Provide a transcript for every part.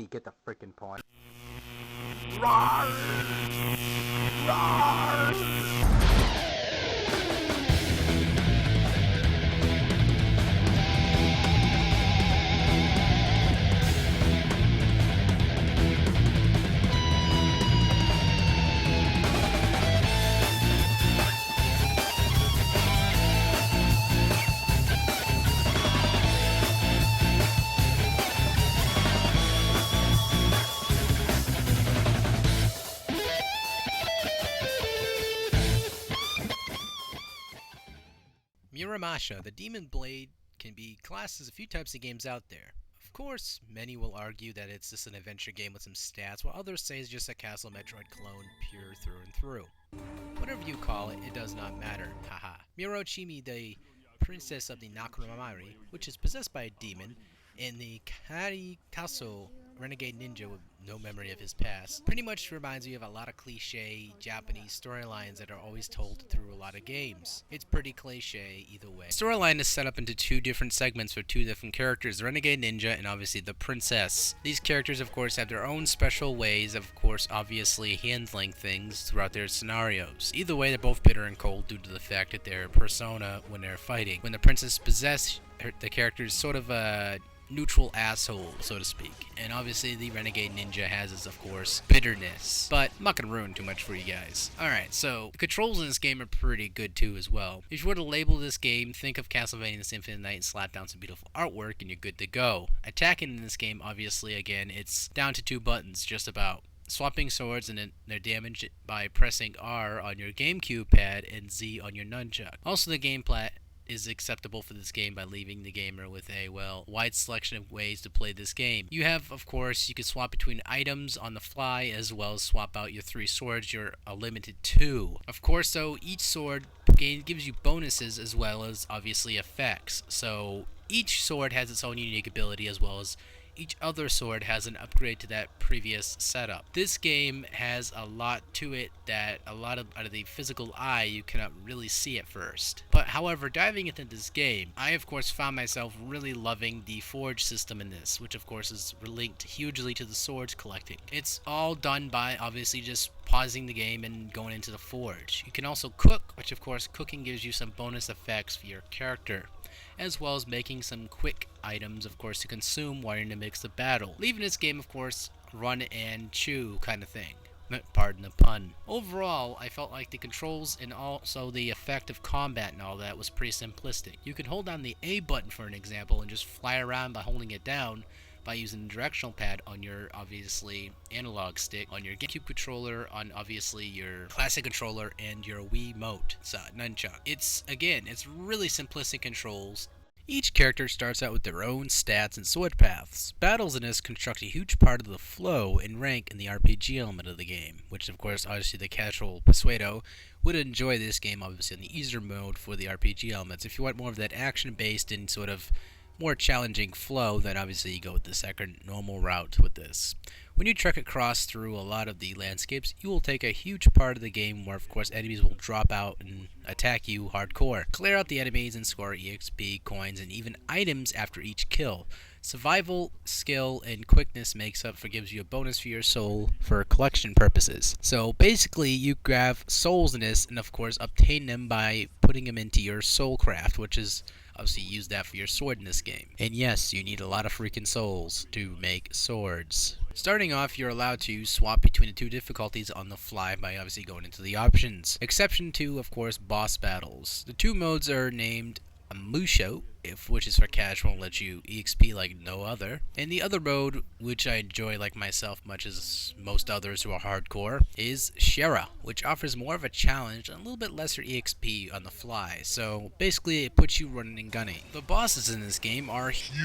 you get the freaking point. Roar! Roar! Muramasa, the Demon Blade, can be classed as a few types of games out there. Of course, many will argue that it's just an adventure game with some stats, while others say it's just a Castle Metroid clone pure through and through. Whatever you call it, it does not matter, haha. Mirochimi, the princess of the Nakuramari, which is possessed by a demon, and the Karikaso, renegade ninja with no memory of his past, pretty much reminds me of a lot of cliche Japanese storylines that are always told through a lot of games. It's pretty cliche either way. The storyline is set up into two different segments for two different characters, the renegade ninja and obviously the princess. These characters of course have their own special ways of course obviously handling things throughout their scenarios. Either way, they're both bitter and cold due to the fact that their persona when they're fighting. When the princess possesses the character is sort of a neutral asshole, so to speak. And obviously the renegade ninja has is of course bitterness. But I'm not gonna ruin too much for you guys. Alright, so the controls in this game are pretty good too as well. If you were to label this game, think of Castlevania Symphony of the Night and slap down some beautiful artwork and you're good to go. Attacking in this game, obviously again, it's down to two buttons just about. Swapping swords and they're damaged by pressing R on your GameCube pad and Z on your nunchuck. Also the gameplay is acceptable for this game by leaving the gamer with a, well, wide selection of ways to play this game. You have, of course, you can swap between items on the fly as well as swap out your 3 swords. You're limited to. Of course, though, each sword gives you bonuses as well as, obviously, effects. So each sword has its own unique ability as well as each other sword has an upgrade to that previous setup. This game has a lot to it that a lot of out of the physical eye you cannot really see at first. But however, diving into this game, I of course found myself really loving the forge system in this, which of course is linked hugely to the swords collecting. It's all done by obviously just pausing the game and going into the forge. You can also cook, which of course cooking gives you some bonus effects for your character, as well as making some quick items, of course, to consume while you're in the mix of battle. Leaving this game, of course, run and chew kind of thing. Pardon the pun. Overall, I felt like the controls and also the effect of combat and all that was pretty simplistic. You can hold down the A button for an example and just fly around by holding it down by using the directional pad on your, obviously, analog stick, on your GameCube controller, on, obviously, your classic controller, and your Wiimote, nunchuck. It's really simplistic controls. Each character starts out with their own stats and sword paths. Battles in this construct a huge part of the flow and rank in the RPG element of the game, which of course, obviously, the casual Persuado would enjoy this game, obviously, in the easier mode for the RPG elements. If you want more of that action-based and sort of more challenging flow, then obviously you go with the second normal route with this. When you trek across through a lot of the landscapes, you will take a huge part of the game where of course enemies will drop out and attack you hardcore. Clear out the enemies and score EXP, coins, and even items after each kill. Survival, skill, and quickness gives you a bonus for your soul for collection purposes. So basically you grab souls in this and of course obtain them by putting them into your soul craft, which is obviously use that for your sword in this game. And yes, you need a lot of freaking souls to make swords. Starting off, you're allowed to swap between the two difficulties on the fly by obviously going into the options. Exception to, of course, boss battles. The two modes are named Musho, which is for casual and lets you EXP like no other. And the other mode, which I enjoy like myself much as most others who are hardcore, is Shera, which offers more of a challenge and a little bit lesser EXP on the fly. So basically it puts you running and gunning. The bosses in this game are huge.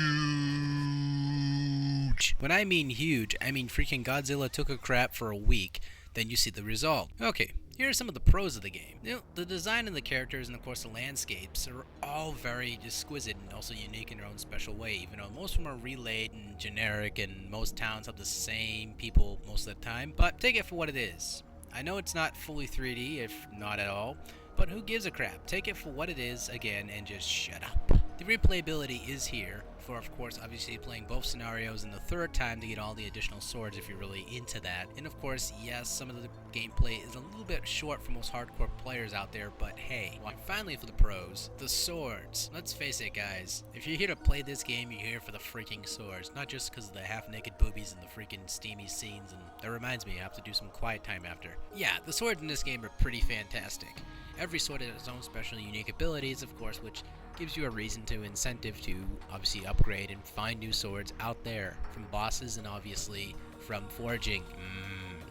When I mean huge, I mean freaking Godzilla took a crap for a week, then you see the result. Okay. Here are some of the pros of the game. The design of the characters and of course the landscapes are all very exquisite and also unique in their own special way, even though most of them are relayed and generic and most towns have the same people most of the time, but take it for what it is. I know it's not fully 3D, if not at all, but who gives a crap? Take it for what it is again and just shut up. The replayability is here for, of course, obviously playing both scenarios and the third time to get all the additional swords if you're really into that. And of course, yes, some of the gameplay is a little bit short for most hardcore players out there, but hey, and finally for the pros, the swords. Let's face it, guys, if you're here to play this game, you're here for the freaking swords, not just because of the half-naked boobies and the freaking steamy scenes. And that reminds me, I have to do some quiet time after. Yeah, the swords in this game are pretty fantastic. Every sword has its own special unique abilities, of course, which gives you a reason to incentive to obviously upgrade and find new swords out there from bosses and obviously from forging.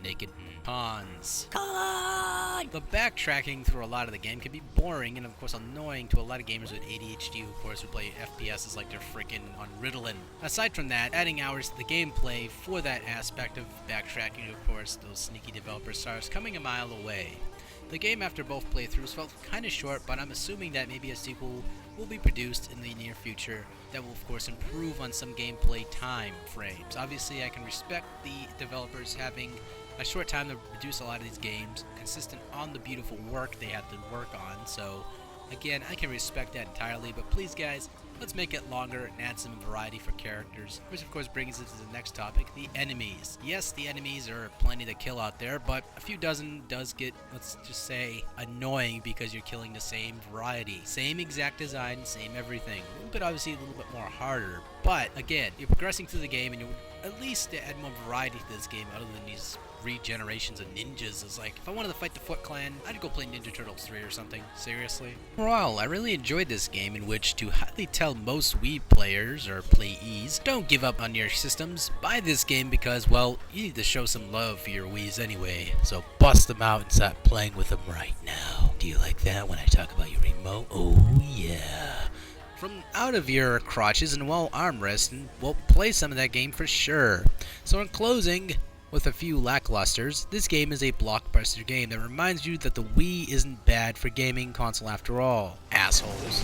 Naked pawns. The backtracking through a lot of the game can be boring and of course annoying to a lot of gamers with ADHD, of course, who play FPSs like they're freaking on Ritalin. Aside from that, adding hours to the gameplay for that aspect of backtracking, of course, those sneaky developer stars coming a mile away. The game after both playthroughs felt kinda short, but I'm assuming that maybe a sequel will be produced in the near future that will of course improve on some gameplay time frames. Obviously I can respect the developers having a short time to produce a lot of these games, consistent on the beautiful work they had to work on, so again, I can respect that entirely, but please guys, let's make it longer and add some variety for characters. Which of course brings us to the next topic, the enemies. Yes, the enemies are plenty to kill out there, but a few dozen does get, let's just say, annoying because you're killing the same variety. Same exact design, same everything. A little bit, obviously, a little bit more harder. But again, you're progressing through the game and you would at least add more variety to this game other than these regenerations of ninjas. Is like, if I wanted to fight the Foot Clan, I'd go play Ninja Turtles 3 or something. Seriously. Overall, I really enjoyed this game, in which to highly tell most Wii players or playees, don't give up on your systems. Buy this game because, well, you need to show some love for your Wiis anyway. So bust them out and start playing with them right now. Do you like that when I talk about your remote? Oh yeah. From out of your crotches and while arm resting, we'll play some of that game for sure. So in closing, with a few lacklusters, this game is a blockbuster game that reminds you that the Wii isn't bad for gaming console after all. Assholes.